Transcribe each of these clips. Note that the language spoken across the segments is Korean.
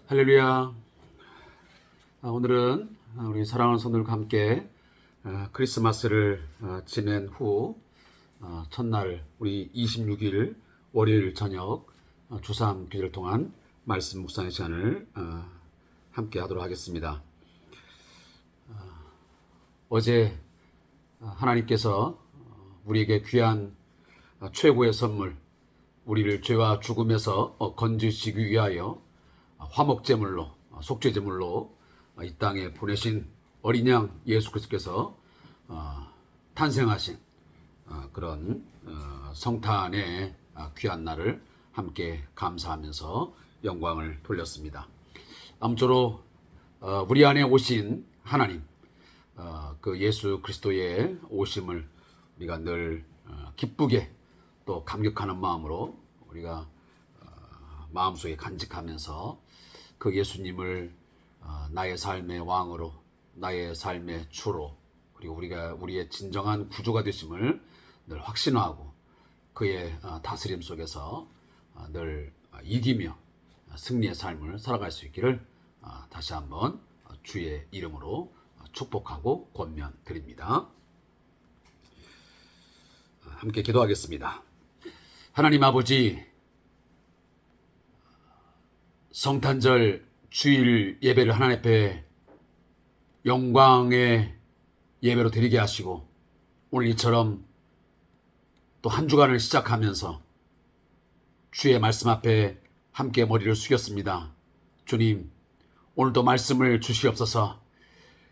할렐루야. 오늘은 우리 사랑하는 성도들과 함께 크리스마스를 지낸 후 첫날 우리 26일 월요일 저녁 주삼 기도를 통한 말씀 묵상의 시간을 함께 하도록 하겠습니다. 어제 하나님께서 우리에게 귀한 최고의 선물, 우리를 죄와 죽음에서 건지시기 위하여 화목제물로, 속죄제물로 이 땅에 보내신 어린 양 예수 그리스도께서 탄생하신 그런 성탄의 귀한 날을 함께 감사하면서 영광을 돌렸습니다. 아무쪼록 우리 안에 오신 하나님, 그 예수 그리스도의 오심을 우리가 늘 기쁘게 또 감격하는 마음으로 우리가 마음속에 간직하면서 그 예수님을 나의 삶의 왕으로, 나의 삶의 주로, 그리고 우리의 진정한 구주가 되심을 늘 확신하고 그의 다스림 속에서 늘 이기며 승리의 삶을 살아갈 수 있기를 다시 한번 주의 이름으로 축복하고 권면드립니다. 함께 기도하겠습니다. 하나님 아버지, 성탄절 주일 예배를 하나님 앞에 영광의 예배로 드리게 하시고 오늘 이처럼 또 한 주간을 시작하면서 주의 말씀 앞에 함께 머리를 숙였습니다. 주님, 오늘도 말씀을 주시옵소서.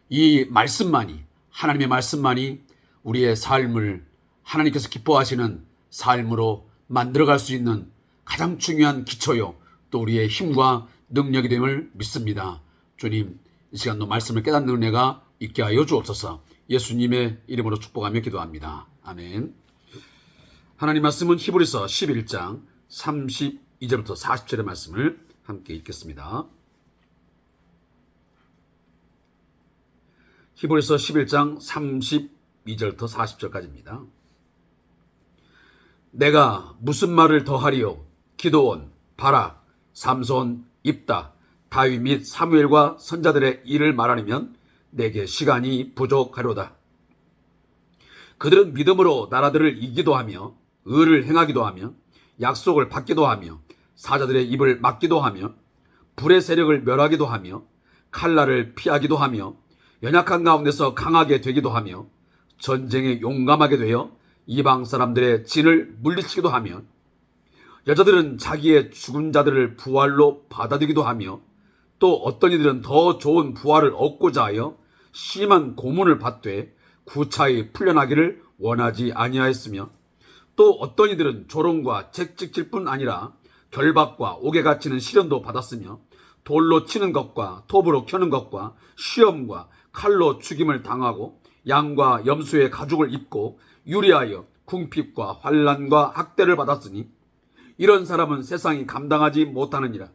이 말씀만이, 하나님의 말씀만이 우리의 삶을 하나님께서 기뻐하시는 삶으로 만들어갈 수 있는 가장 중요한 기초요, 또 우리의 힘과 능력이 됨을 믿습니다. 주님, 이 시간도 말씀을 깨닫는 은혜가 있게 하여 주옵소서. 예수님의 이름으로 축복하며 기도합니다. 아멘. 하나님 말씀은 히브리서 11장 32절부터 40절의 말씀을 함께 읽겠습니다. 히브리서 11장 32절부터 40절까지입니다. 내가 무슨 말을 더하리요? 기드온, 바락, 삼손, 입다, 다윗 및 사무엘과 선자들의 일을 말하려면 내게 시간이 부족하려다. 그들은 믿음으로 나라들을 이기도 하며 의를 행하기도 하며 약속을 받기도 하며 사자들의 입을 막기도 하며 불의 세력을 멸하기도 하며 칼날을 피하기도 하며 연약한 가운데서 강하게 되기도 하며 전쟁에 용감하게 되어 이방 사람들의 진을 물리치기도 하며 여자들은 자기의 죽은 자들을 부활로 받아들이기도 하며 또 어떤 이들은 더 좋은 부활을 얻고자 하여 심한 고문을 받되 구차히 풀려나기를 원하지 아니하였으며 또 어떤 이들은 조롱과 채찍질 뿐 아니라 결박과 옥에 갇히는 시련도 받았으며 돌로 치는 것과 톱으로 켜는 것과 시험과 칼로 죽임을 당하고 양과 염소의 가죽을 입고 유리하여 궁핍과 환난과 학대를 받았으니 이런 사람은 세상이 감당하지 못하느니라.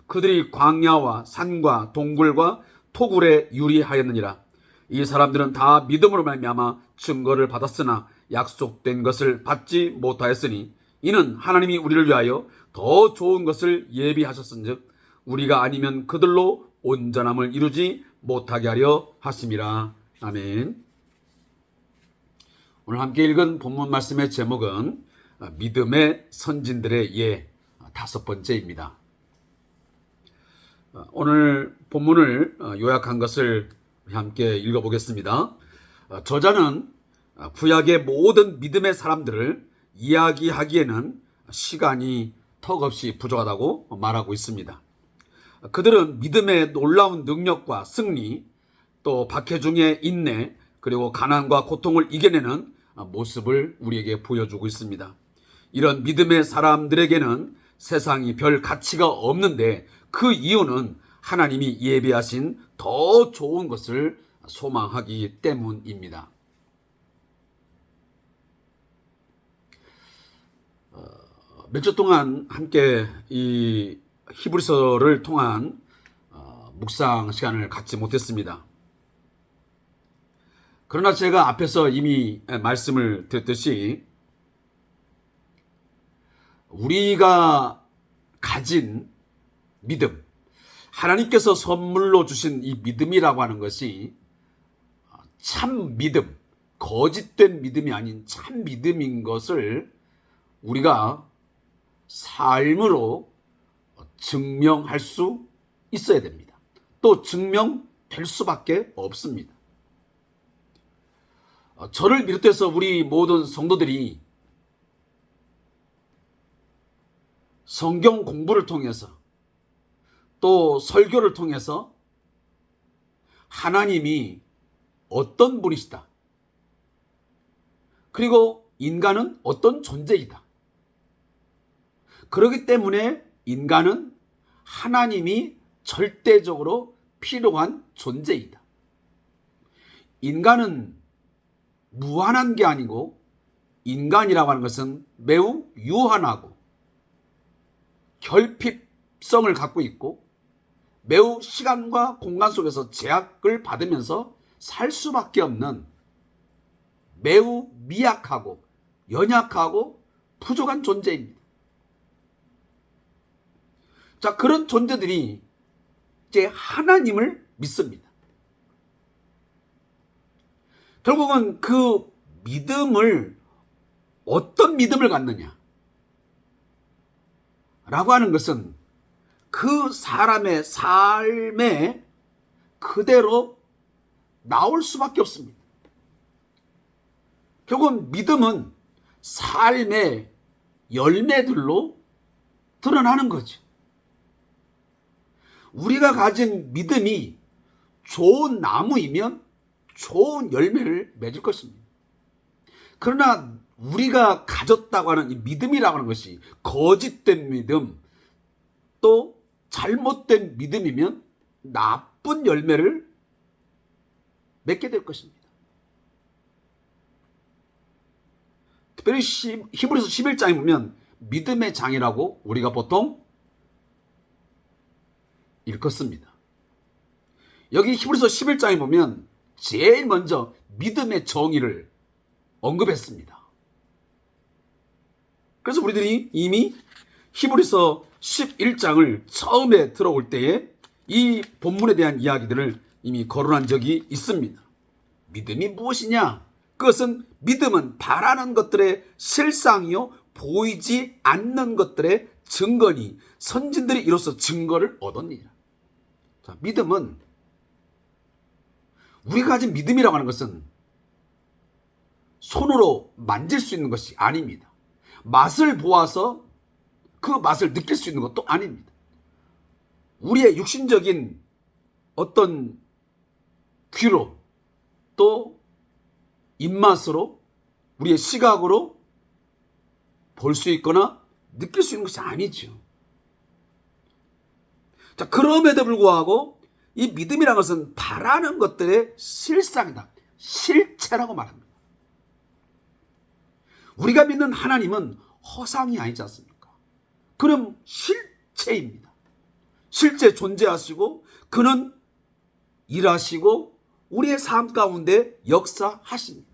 그들이 광야와 산과 동굴과 토굴에 유리하였느니라. 이 사람들은 다 믿음으로 말미암아 증거를 받았으나 약속된 것을 받지 못하였으니 이는 하나님이 우리를 위하여 더 좋은 것을 예비하셨은즉 우리가 아니면 그들로 온전함을 이루지 못하게 하려 하심이라. 아멘. 오늘 함께 읽은 본문 말씀의 제목은 믿음의 선진들의 예, 5번째입니다. 오늘 본문을 요약한 것을 함께 읽어보겠습니다. 저자는 구약의 모든 믿음의 사람들을 이야기하기에는 시간이 턱없이 부족하다고 말하고 있습니다. 그들은 믿음의 놀라운 능력과 승리, 또 박해중의 인내, 그리고 가난과 고통을 이겨내는 모습을 우리에게 보여주고 있습니다. 이런 믿음의 사람들에게는 세상이 별 가치가 없는데 그 이유는 하나님이 예비하신 더 좋은 것을 소망하기 때문입니다. 몇 주 동안 함께 이 히브리서를 통한 묵상 시간을 갖지 못했습니다. 그러나 제가 앞에서 이미 말씀을 드렸듯이 우리가 가진 믿음, 하나님께서 선물로 주신 이 믿음이라고 하는 것이 참 믿음, 거짓된 믿음이 아닌 참 믿음인 것을 우리가 삶으로 증명할 수 있어야 됩니다. 또 증명될 수밖에 없습니다. 저를 비롯해서 우리 모든 성도들이 성경 공부를 통해서 또 설교를 통해서 하나님이 어떤 분이시다, 그리고 인간은 어떤 존재이다, 그렇기 때문에 인간은 하나님이 절대적으로 필요한 존재이다, 인간은 무한한 게 아니고 인간이라고 하는 것은 매우 유한하고 결핍성을 갖고 있고 매우 시간과 공간 속에서 제약을 받으면서 살 수밖에 없는 매우 미약하고 연약하고 부족한 존재입니다. 자, 그런 존재들이 이제 하나님을 믿습니다. 결국은 그 믿음을, 어떤 믿음을 갖느냐 라고 하는 것은 그 사람의 삶에 그대로 나올 수밖에 없습니다. 결국은 믿음은 삶의 열매들로 드러나는 거죠. 우리가 가진 믿음이 좋은 나무이면 좋은 열매를 맺을 것입니다. 그러나 우리가 가졌다고 하는 이 믿음이라고 하는 것이 거짓된 믿음, 또 잘못된 믿음이면 나쁜 열매를 맺게 될 것입니다. 특별히 히브리서 11장에 보면 믿음의 장이라고 우리가 보통 읽었습니다. 여기 히브리서 11장에 보면 제일 먼저 믿음의 정의를 언급했습니다. 그래서 우리들이 이미 히브리서 11장을 처음에 들어올 때에 이 본문에 대한 이야기들을 이미 거론한 적이 있습니다. 믿음이 무엇이냐? 그것은 믿음은 바라는 것들의 실상이요 보이지 않는 것들의 증거니 선진들이 이로써 증거를 얻었느니라. 자, 믿음은, 우리가 가진 믿음이라고 하는 것은 손으로 만질 수 있는 것이 아닙니다. 맛을 보아서 그 맛을 느낄 수 있는 것도 아닙니다. 우리의 육신적인 어떤 귀로 또 입맛으로 우리의 시각으로 볼 수 있거나 느낄 수 있는 것이 아니죠. 자, 그럼에도 불구하고 이 믿음이라는 것은 바라는 것들의 실상이다. 실체라고 말합니다. 우리가 믿는 하나님은 허상이 아니지 않습니까? 그는 실체입니다. 실제 존재하시고 그는 일하시고 우리의 삶 가운데 역사하십니다.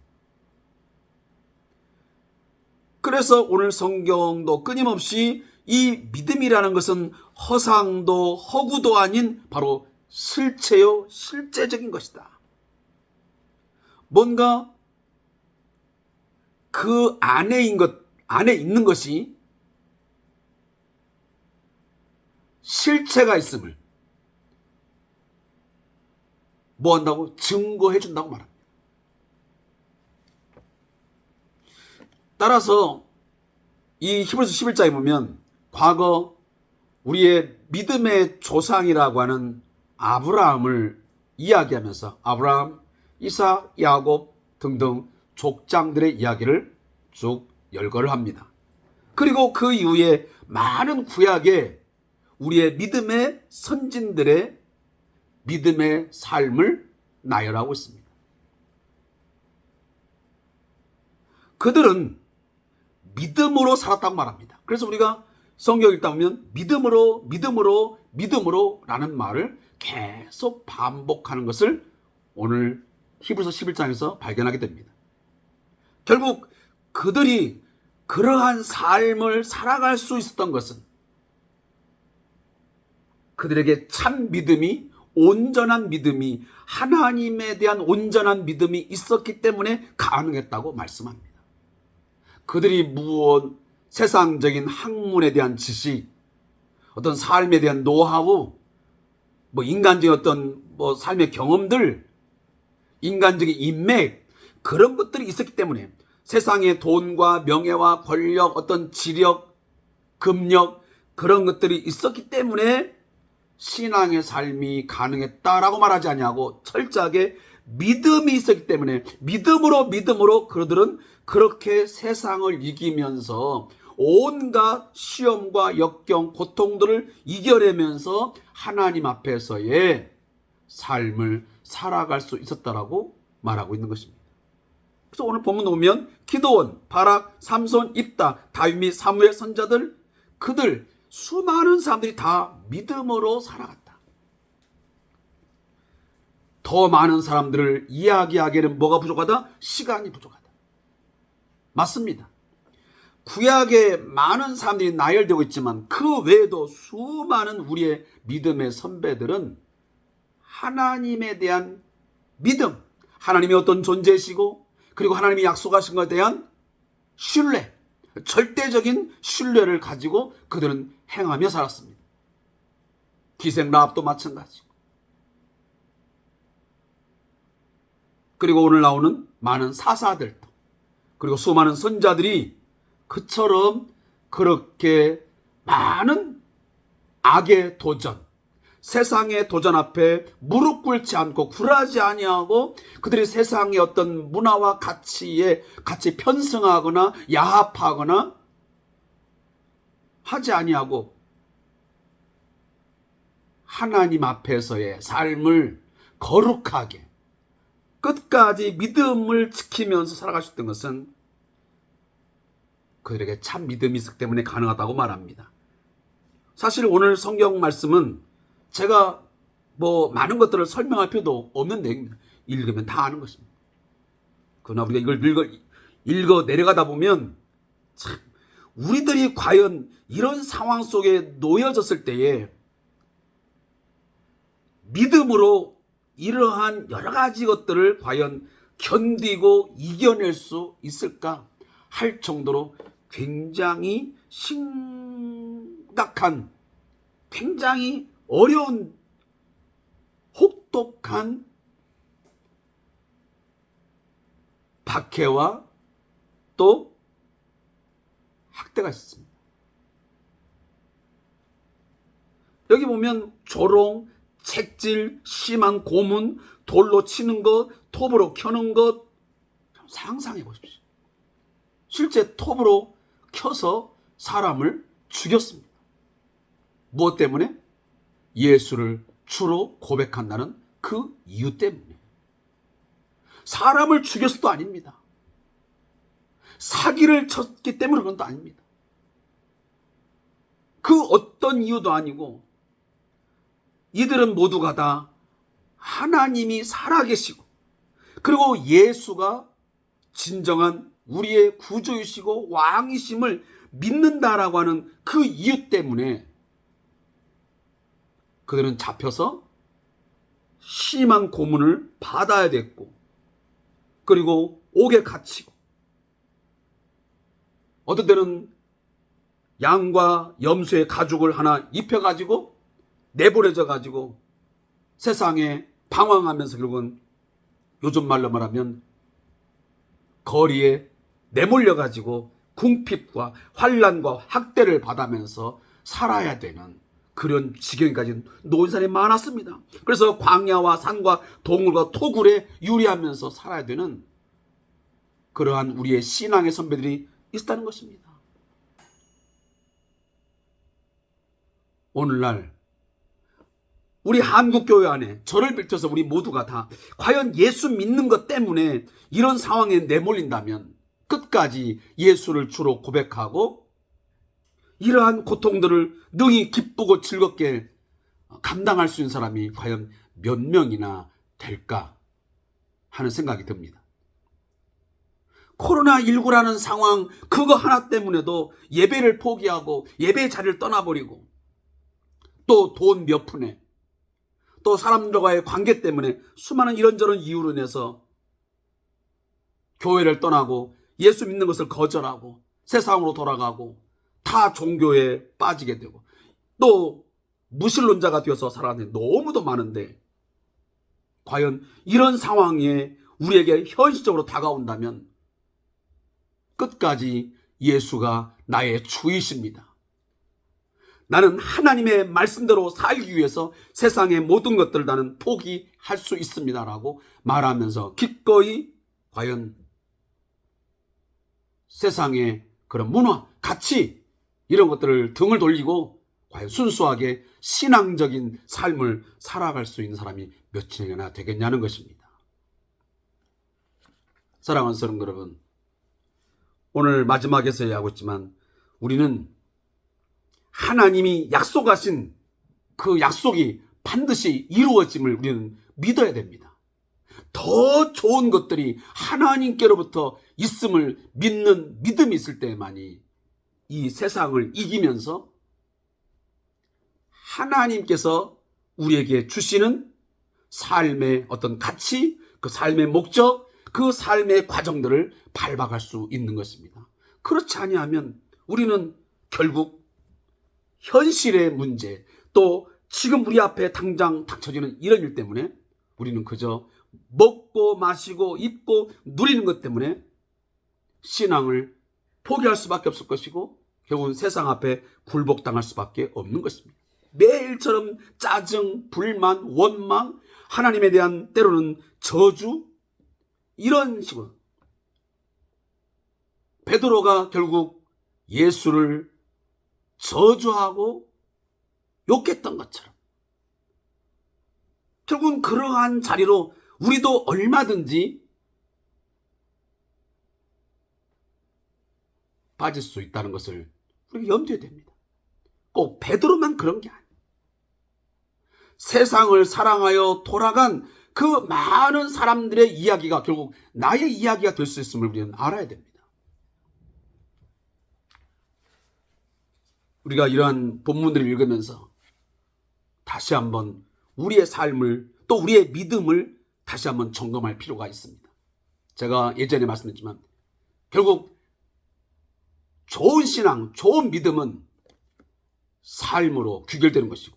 그래서 오늘 성경도 끊임없이 이 믿음이라는 것은 허상도 허구도 아닌 바로 실체요 실제적인 것이다. 뭔가 그 안에 있는 것이 실체가 있음을 뭐 한다고? 증거해 준다고 말합니다. 따라서 이 히브리서 11장에 보면 과거 우리의 믿음의 조상이라고 하는 아브라함을 이야기하면서 아브라함, 이삭, 야곱 등등 족장들의 이야기를 쭉 열거를 합니다. 그리고 그 이후에 많은 구약에 우리의 믿음의 선진들의 믿음의 삶을 나열하고 있습니다. 그들은 믿음으로 살았다고 말합니다. 그래서 우리가 성경 읽다 보면 믿음으로 라는 말을 계속 반복하는 것을 오늘 히브리서 11장에서 발견하게 됩니다. 결국 그들이 그러한 삶을 살아갈 수 있었던 것은 그들에게 참 믿음이, 온전한 믿음이, 하나님에 대한 온전한 믿음이 있었기 때문에 가능했다고 말씀합니다. 그들이 무엇 세상적인 학문에 대한 지식, 어떤 삶에 대한 노하우, 인간적인 어떤 삶의 경험들, 인간적인 인맥, 그런 것들이 있었기 때문에 세상의 돈과 명예와 권력, 어떤 지력, 금력, 그런 것들이 있었기 때문에 신앙의 삶이 가능했다라고 말하지 않냐고, 철저하게 믿음이 있었기 때문에 믿음으로 그들은 그렇게 세상을 이기면서 온갖 시험과 역경, 고통들을 이겨내면서 하나님 앞에서의 삶을 살아갈 수 있었다라고 말하고 있는 것입니다. 그래서 오늘 본문 보면 기드온, 바락, 삼손, 입다, 다윗 및 사무엘 선자들, 그들 수많은 사람들이 다 믿음으로 살아갔다. 더 많은 사람들을 이야기하기에는 뭐가 부족하다? 시간이 부족하다. 맞습니다. 구약에 많은 사람들이 나열되고 있지만 그 외에도 수많은 우리의 믿음의 선배들은 하나님에 대한 믿음, 하나님이 어떤 존재이시고, 그리고 하나님이 약속하신 것에 대한 신뢰, 절대적인 신뢰를 가지고 그들은 행하며 살았습니다. 기생 라합도 마찬가지고. 그리고 오늘 나오는 많은 사사들도, 그리고 수많은 선자들이 그처럼 그렇게 많은 악의 도전, 세상의 도전 앞에 무릎 꿇지 않고 굴하지 아니하고, 그들이 세상의 어떤 문화와 가치에 같이 편승하거나 야합하거나 하지 아니하고 하나님 앞에서의 삶을 거룩하게 끝까지 믿음을 지키면서 살아가셨던 것은 그들에게 참 믿음이 있었기 때문에 가능하다고 말합니다. 사실 오늘 성경 말씀은 제가 많은 것들을 설명할 필요도 없는 내용입니다. 읽으면 다 아는 것입니다. 그러나 우리가 이걸 읽어 내려가다 보면 참 우리들이 과연 이런 상황 속에 놓여졌을 때에 믿음으로 이러한 여러 가지 것들을 과연 견디고 이겨낼 수 있을까 할 정도로 굉장히 심각한, 굉장히 어려운, 혹독한 박해와 또 학대가 있습니다. 여기 보면 조롱, 책질, 심한 고문, 돌로 치는 것, 톱으로 켜는 것, 상상해 보십시오. 실제 톱으로 켜서 사람을 죽였습니다. 무엇 때문에? 예수를 주로 고백한다는 그 이유 때문에. 사람을 죽여서도 아닙니다. 사기를 쳤기 때문에 그건 또 아닙니다. 그 어떤 이유도 아니고, 이들은 모두가 다 하나님이 살아계시고, 그리고 예수가 진정한 우리의 구주이시고 왕이심을 믿는다라고 하는 그 이유 때문에 그들은 잡혀서 심한 고문을 받아야 됐고, 그리고 옥에 갇히고, 어떤 때는 양과 염소의 가죽을 하나 입혀가지고 내보내져가지고 세상에 방황하면서 결국은 요즘 말로 말하면 거리에 내몰려가지고 궁핍과 환난과 학대를 받으면서 살아야 되는 그런 지경까지 놓인 사람이 많았습니다. 그래서 광야와 산과 동굴과 토굴에 유리하면서 살아야 되는 그러한 우리의 신앙의 선배들이 있었다는 것입니다. 오늘날 우리 한국교회 안에 저를 비롯해서 우리 모두가 다 과연 예수 믿는 것 때문에 이런 상황에 내몰린다면 끝까지 예수를 주로 고백하고 이러한 고통들을 능히 기쁘고 즐겁게 감당할 수 있는 사람이 과연 몇 명이나 될까 하는 생각이 듭니다. 코로나19라는 상황, 그거 하나 때문에도 예배를 포기하고 예배 자리를 떠나버리고 또 돈 몇 푼에, 또 사람들과의 관계 때문에 수많은 이런저런 이유로 인해서 교회를 떠나고 예수 믿는 것을 거절하고 세상으로 돌아가고 타 종교에 빠지게 되고 또 무신론자가 되어서 살아가는 너무도 많은데, 과연 이런 상황에 우리에게 현실적으로 다가온다면 끝까지 예수가 나의 주이십니다. 나는 하나님의 말씀대로 살기 위해서 세상의 모든 것들을 나는 포기할 수 있습니다라고 말하면서 기꺼이 과연 세상의 그런 문화, 가치 이런 것들을 등을 돌리고 과연 순수하게 신앙적인 삶을 살아갈 수 있는 사람이 몇이나 되겠냐는 것입니다. 사랑하는 성도 여러분, 오늘 마지막에서 하고 있지만 우리는 하나님이 약속하신 그 약속이 반드시 이루어짐을 우리는 믿어야 됩니다. 더 좋은 것들이 하나님께로부터 있음을 믿는 믿음이 있을 때만이 이 세상을 이기면서 하나님께서 우리에게 주시는 삶의 어떤 가치, 그 삶의 목적, 그 삶의 과정들을 밟아갈 수 있는 것입니다. 그렇지 아니하면 우리는 결국 현실의 문제, 또 지금 우리 앞에 당장 닥쳐지는 이런 일 때문에 우리는 그저 먹고 마시고 입고 누리는 것 때문에 신앙을 포기할 수밖에 없을 것이고 결국은 세상 앞에 굴복당할 수밖에 없는 것입니다. 매일처럼 짜증, 불만, 원망, 하나님에 대한 때로는 저주, 이런 식으로 베드로가 결국 예수를 저주하고 욕했던 것처럼 결국은 그러한 자리로 우리도 얼마든지 빠질 수 있다는 것을 우리가 염두에 둡니다. 꼭 베드로만 그런 게 아니에요. 세상을 사랑하여 돌아간 그 많은 사람들의 이야기가 결국 나의 이야기가 될 수 있음을 우리는 알아야 됩니다. 우리가 이러한 본문들을 읽으면서 다시 한번 우리의 삶을 또 우리의 믿음을 다시 한번 점검할 필요가 있습니다. 제가 예전에 말씀드렸지만 결국 좋은 신앙, 좋은 믿음은 삶으로 귀결되는 것이고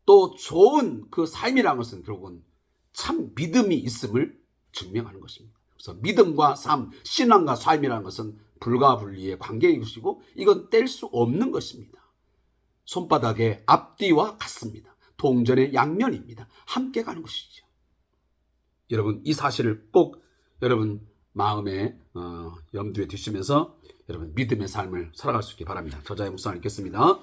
또 좋은 그 삶이라는 것은 결국은 참 믿음이 있음을 증명하는 것입니다. 그래서 믿음과 삶, 신앙과 삶이라는 것은 불가분리의 관계인 것이고 이건 뗄 수 없는 것입니다. 손바닥의 앞뒤와 같습니다. 동전의 양면입니다. 함께 가는 것이죠. 여러분 이 사실을 꼭 여러분 마음에 염두에 두시면서 여러분 믿음의 삶을 살아갈 수 있기 바랍니다. 저자의 묵상을 읽겠습니다.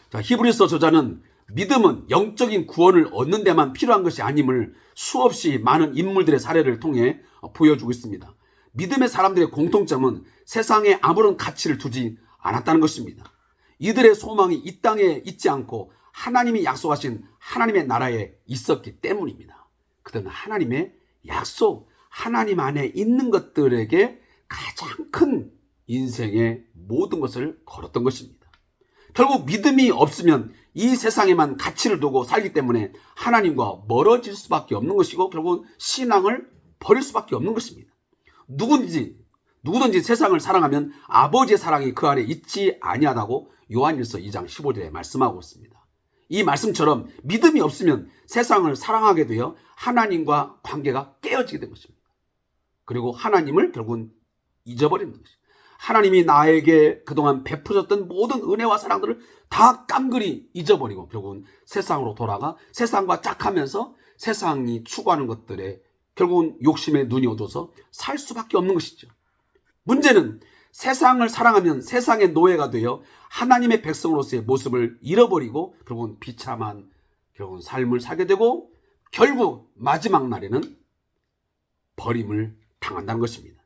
자, 히브리서 저자는 믿음은 영적인 구원을 얻는 데만 필요한 것이 아님을 수없이 많은 인물들의 사례를 통해 보여주고 있습니다. 믿음의 사람들의 공통점은 세상에 아무런 가치를 두지 않았다는 것입니다. 이들의 소망이 이 땅에 있지 않고 하나님이 약속하신 하나님의 나라에 있었기 때문입니다. 그들은 하나님의 약속, 하나님 안에 있는 것들에게 가장 큰 인생의 모든 것을 걸었던 것입니다. 결국 믿음이 없으면 이 세상에만 가치를 두고 살기 때문에 하나님과 멀어질 수밖에 없는 것이고 결국은 신앙을 버릴 수밖에 없는 것입니다. 누구든지 세상을 사랑하면 아버지의 사랑이 그 안에 있지 아니하다고 요한일서 2장 15절에 말씀하고 있습니다. 이 말씀처럼 믿음이 없으면 세상을 사랑하게 되어 하나님과 관계가 깨어지게 된 것입니다. 그리고 하나님을 결국은 잊어버리는 것입니다. 하나님이 나에게 그동안 베푸셨던 모든 은혜와 사랑들을 다 깡그리 잊어버리고 결국은 세상으로 돌아가 세상과 짝하면서 세상이 추구하는 것들에 결국은 욕심의 눈이 어두워서 살 수밖에 없는 것이죠. 문제는 세상을 사랑하면 세상의 노예가 되어 하나님의 백성으로서의 모습을 잃어버리고 결국은 비참한 결국은 삶을 살게 되고 결국 마지막 날에는 버림을 당한다는 것입니다.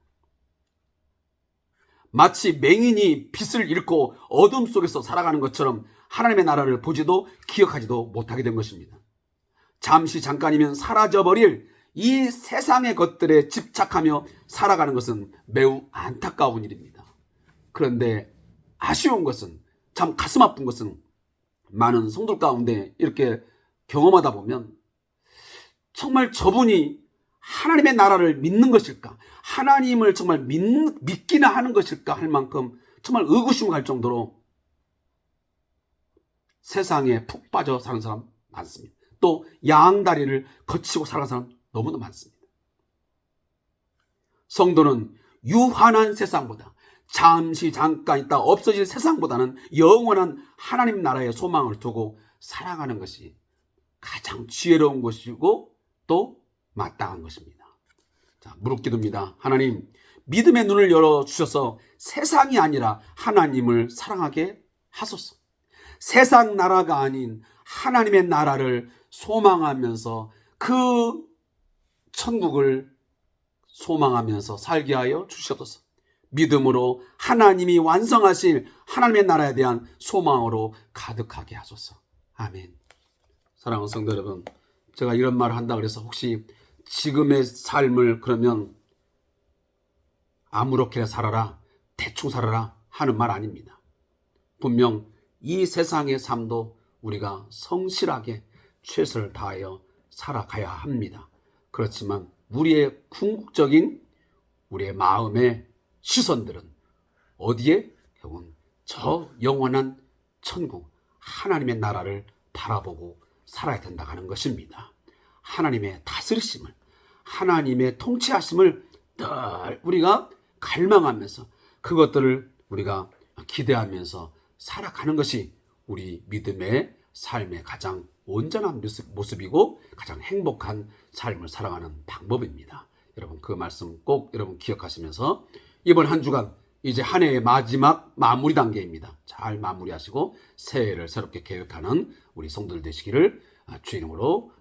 마치 맹인이 빛을 잃고 어둠 속에서 살아가는 것처럼 하나님의 나라를 보지도 기억하지도 못하게 된 것입니다. 잠깐이면 사라져버릴 이 세상의 것들에 집착하며 살아가는 것은 매우 안타까운 일입니다. 그런데 아쉬운 것은, 참 가슴 아픈 것은 많은 성도들 가운데 이렇게 경험하다 보면 정말 저분이 하나님의 나라를 믿는 것일까? 하나님을 정말 믿기나 하는 것일까? 할 만큼 정말 의구심을 갈 정도로 세상에 푹 빠져 사는 사람 많습니다. 또 양다리를 거치고 살아가는 사람 너무나 많습니다. 성도는 유한한 세상보다, 잠깐 있다 없어질 세상보다는 영원한 하나님 나라의 소망을 두고 살아가는 것이 가장 지혜로운 것이고 또 마땅한 것입니다. 자, 무릎기도입니다. 하나님, 믿음의 눈을 열어주셔서 세상이 아니라 하나님을 사랑하게 하소서. 세상 나라가 아닌 하나님의 나라를 소망하면서 그 천국을 소망하면서 살게 하여 주시옵소서. 믿음으로 하나님이 완성하실 하나님의 나라에 대한 소망으로 가득하게 하소서. 아멘. 사랑하는 성도 여러분, 제가 이런 말을 한다 그래서 혹시 지금의 삶을 그러면 아무렇게나 살아라, 대충 살아라 하는 말 아닙니다. 분명 이 세상의 삶도 우리가 성실하게 최선을 다하여 살아가야 합니다. 그렇지만 우리의 궁극적인 우리의 마음의 시선들은 어디에? 결국은 저 영원한 천국 하나님의 나라를 바라보고 살아야 된다고 하는 것입니다. 하나님의 다스리심을, 하나님의 통치하심을 늘 우리가 갈망하면서 그것들을 우리가 기대하면서 살아가는 것이 우리 믿음의 삶의 가장 온전한 모습이고 가장 행복한 삶을 살아가는 방법입니다. 여러분 그 말씀 꼭 여러분 기억하시면서 이번 한 주간 이제 한 해의 마지막 마무리 단계입니다. 잘 마무리하시고 새해를 새롭게 계획하는 우리 성도들 되시기를 주의 이름으로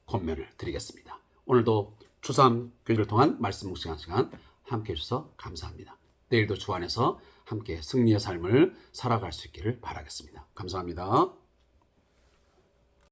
권면을 드리겠습니다. 오늘도 주삼 교회를 통한 말씀 묵상하는 시간 함께 해주셔서 감사합니다. 내일도 주 안에서 함께 승리의 삶을 살아갈 수 있기를 바라겠습니다. 감사합니다.